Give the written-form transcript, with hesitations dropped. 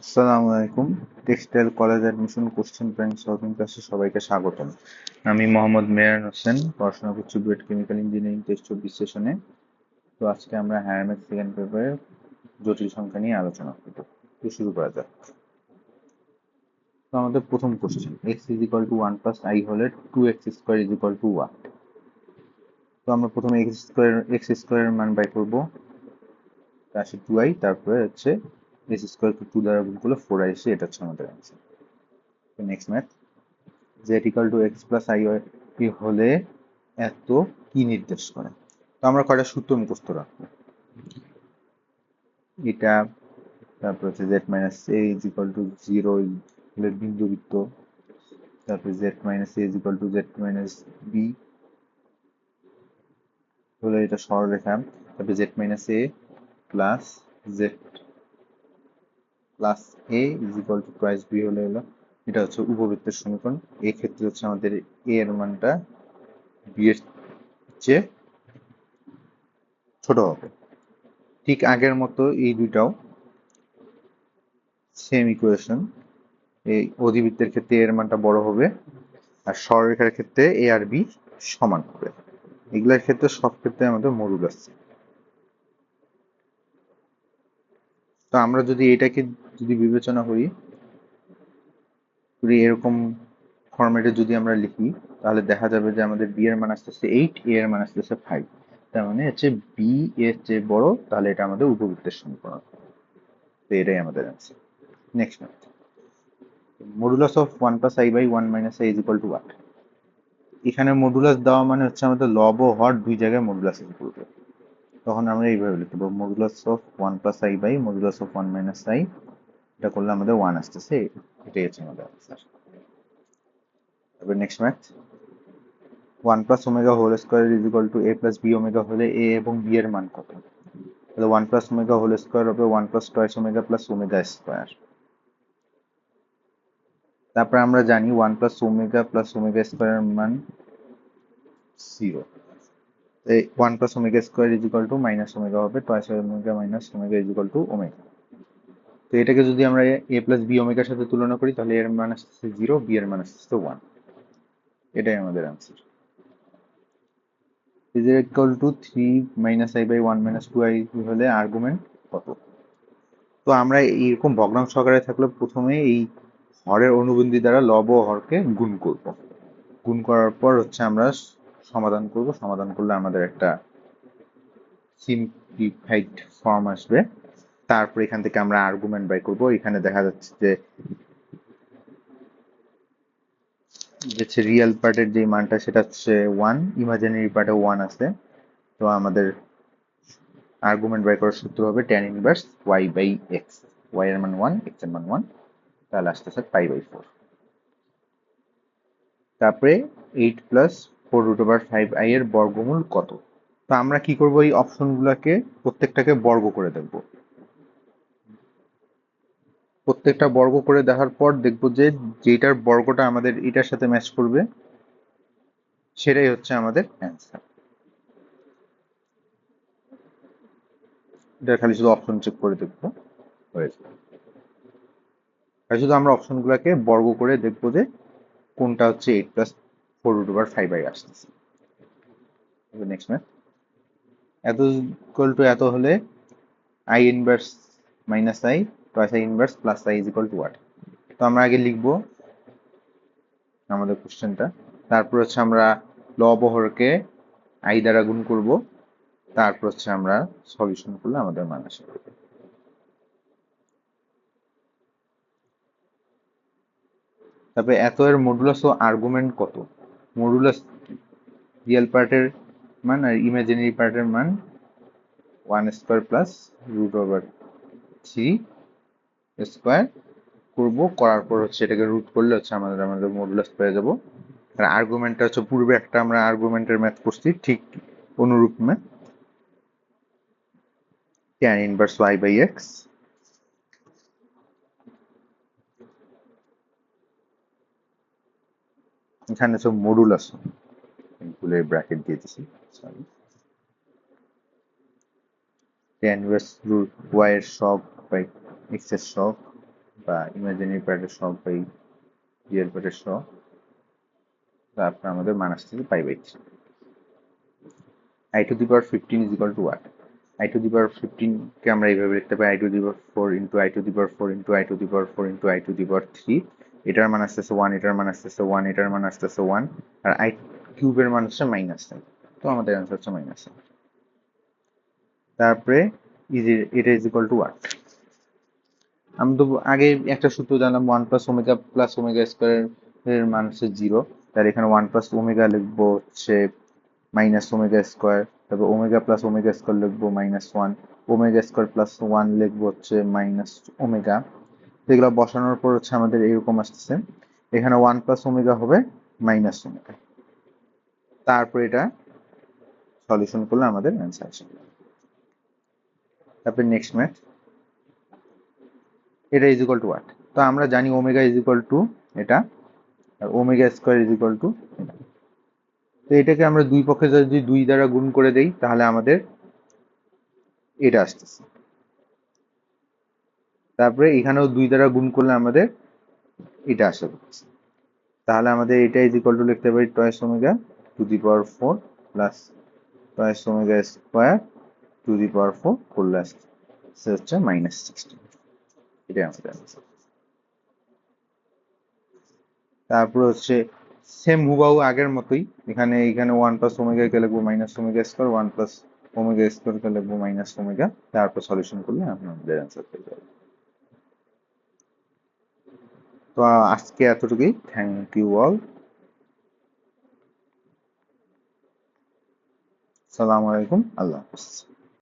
আসসালামু আলাইকুম। Textile college admission question bank solving ক্লাসে সবাইকে স্বাগতম। আমি মোহাম্মদ মেহেরান হোসেন, পড়াশোনা করছি বুয়েট কেমিক্যাল ইঞ্জিনিয়ারিং 23-24 সেশনে। তো আজকে আমরা হায়ার ম্যাথ সেকেন্ড পেপারের জটিল সংখ্যা নিয়ে আলোচনা করব। তো শুরু করা যাক। তো আমাদের প্রথম question, x is equal two 1 + i হলে 2x² ইজ ইকুয়াল টু 1। তো আমরা প্রথমে এক্স স্কোয়ারের মান বাই করবো, আসে 2i, তারপরে হচ্ছে s² 2 দ্বারা গুণ করলে 4i আসে, এটা হচ্ছে আমাদের অ্যান্সার। তো next math, z equal to x plus I হলে এত কি নির্দেশ করে? তো আমরা কয়টা সূত্র মুখস্থ রাখবো, এটা, তারপর হচ্ছে Z minus A is equal to zero হলে বিন্দুবৃত্ত, তারপরে Z minus A is equal to Z minus B হলে এটা সরলরেখা, তারপরে Z minus A plus Z plus A is equal to twice B হলে হলো এটা হচ্ছে উপবৃত্তের সমীকরণ। এই ক্ষেত্রে হচ্ছে আমাদের এ এর মানটা বি এর চেয়ে ছোট হবে। ঠিক আগের মতো এই দুইটাও সেম ইকুয়েশন। এই অধিবৃত্তের ক্ষেত্রে এর মানটা বড় হবে, আর সরলরেখার ক্ষেত্রে এ আর বি সমান হবে। এগুলোর ক্ষেত্রে সব ক্ষেত্রে আমাদের মডুল আসছে। তো আমরা যদি এটাকে যদি বিবেচনা করি, যদি এরকম ফরম্যাটে যদি আমরা লিখি, তাহলে দেখা যাবে যে আমাদের বি এর মান আসতেছে 8, এ এর মান আসতেছে 5। তার মানে হচ্ছে বি এর চেয়ে বড়, তাহলে এটা আমাদের উপবৃত্তের সমীকরণ। তো এটাই আমাদের answer. Next math, modulus of 1 + i/1 - i is equal two what? এখানে মডুলাস দেওয়া মানে হচ্ছে আমাদের লব ও হর দুই জায়গায় মডুলাস করবে। তখন আমরা এইভাবে লিখবো, মডুলাস অফ 1 + i/(1 - i), এটা করলে আমাদের 1 আসতেছে, এটাই হচ্ছে আমাদের আনসার। তারপর next math, 1 + ω² is equal to a + b ω হলে a এবং b এর মান কত? তাহলে 1 + ω² হবে 1 + 2ω + ω²। তারপর আমরা জানি 1 + ω + ω² এর মান 0। 1 + ω² ইজ ইকুয়াল টু -ω হবে, 2ω - ω ইজ ইকুয়াল টু ω। তো এটাকে যদি আমরা a + b ওমেগার সাথে তুলনা করি, তাহলে এর মান আসছে 0, b এর মান আসছে 1। এটাই আমাদের answer. Is equal two 3 - i/1 - 2i হলে আর্গুমেন্ট কত? তো আমরা এইরকম ভগ্নাংশ আকারে থাকলে প্রথমে এই হরের অনুবন্ধী দ্বারা লব ও হরকে গুণ করব। গুণ করার পর হচ্ছে আমরা সমাধান করব। সমাধান করলে আমাদের একটা সিম্পলিফাইড ফর্ম আসবে। তারপর এখান থেকে আমরা আর্গুমেন্ট বাই করব। এখানে দেখা যাচ্ছে যে রিয়েল পার্টের যে মানটা সেটা হচ্ছে 1, ইমাজিনারি পার্টে 1 আছে। তো আমাদের আর্গুমেন্ট বাই করার সূত্র হবে tan ইনভার্স y/x, y এর মান 1, x এর মান 1, তাহলে আসতেছে π/4। তারপরে 8 + 4√5i এর বর্গমূল কত? তো আমরা কি করব, এই অপশনগুলোকে প্রত্যেকটাকে বর্গ করে দেখব। প্রত্যেকটা বর্গ করে দেখার পর দেখব যে যেটার বর্গটা আমাদের এটার সাথে ম্যাচ করবে সেটাই হচ্ছে আমাদের অ্যান্সার। এটা খালি শুধু অপশন চেক করে দেখবো, হয়েছে। আর শুধু আমরা অপশনগুলোকে বর্গ করে দেখবো যে কোনটা হচ্ছে 8 + 4√5i আসতেছে। নেক্সট ম্যাথ, এত ইকুয়াল টু এত হলে i inverse minus i plus i inverse plus i is equal two what? তো আমরা আগে লিখবো আমাদের কোশ্চেনটা, তারপর হচ্ছে আমরা লব ও হরকে i দ্বারা গুণ করব, তারপর হচ্ছে আমরা সলিউশন করলে আমাদের মান আসবে। তারপরে এত এর মডুলাস ও আর্গুমেন্ট কত? মডুলাস রিয়েল পার্টের মান আর ইমাজিনারি পার্টের মান 1² প্লাস √3² করব। করার পর হচ্ছে এটাকে রুট করলে হচ্ছে আমাদের মডুলাস পেয়ে যাব। আর আর্গুমেন্টটা হচ্ছে পূর্বে একটা আমরা আর্গুমেন্টের ম্যাথ করছি, ঠিক অনুরূপ ম্যাথ, tan ইনভার্স y/x। এখানে সব মডুলাস, ভুলের ব্র্যাকেট দিয়ে দিছি, সরি। tan ইনভার্স √y এর শক বাই x এর শক বা ইমাজিনারি পার্টের সহগ বা রিয়েল পার্টের সহগ, তারপর আমাদের মান আসতেছে π/3। i to the power 15 is equal to what? I to the power 15 কে আমরা এইভাবে লিখতে পারি, I to the power 4 into I to the power 4 into I to the power 4 into I to the power 3। এটার মান আসতেছে 1, এটার মান আসতেছে 1, এটার মান আসতেছে 1, আর I কিউবের মান হচ্ছে -10। তো আমাদের অ্যান্সার হচ্ছে -10। তারপরে এটা ইজ ইকুয়াল টু ওয়াট? আমি তো আগে একটা সূত্র জানলাম, 1 plus omega plus omega square এর মান হচ্ছে 0। তার এখানে 1 প্লাস ওমেগা লিখবো হচ্ছে মাইনাস ওমেগা স্কোয়ার, তারপর ওমেগা প্লাস ওমেগা স্কোয়ার লিখবো -1, ওমেগা স্কোয়ার প্লাস 1 লিখবো হচ্ছে মাইনাস ওমেগা। এগুলো বসানোর পর হচ্ছে আমাদের এরকম আসতেছে, এখানে 1 প্লাস ওমেগা হবে মাইনাস ওমেগা। তারপর এটা সলিউশন করলে আমাদের অ্যান্সার আসে। তারপর নেক্সট ম্যাথ, এটা ইজ ইকুয়াল টু ওয়াট? তো আমরা জানি ওমেগা ইজ ইকুয়াল টু এটা, আর omega square is equal to এটা। তো এটাকে আমরা দুই পক্ষে যদি 2 দ্বারা গুণ করে দেই তাহলে আমাদের এটা আসতেছে। তারপরে এখানেও 2 দ্বারা গুণ করলে আমাদের এটা আসে। তাহলে আমাদের এটা ইজ ইকুয়াল টু লিখতে পারি twice omega to the power 4 plus twice omega square to the power 4 করলে আসছে হচ্ছে -16। এটাই আমাদের অ্যান্সার। তারপরে হচ্ছে সেম হুবাহু আগের মতোই, এখানে 1 প্লাস ওমেগা কে লিখবো minus omega square, 1 plus omega square কে লিখবো মাইনাস ওমেগা, তারপর সলিউশন করলে আমাদের অ্যান্সার পেয়ে যাবে। তো আজকে এতটুকুই, থ্যাংক ইউ অল, সালামু আলাইকুম, আল্লাহ হাফিজ।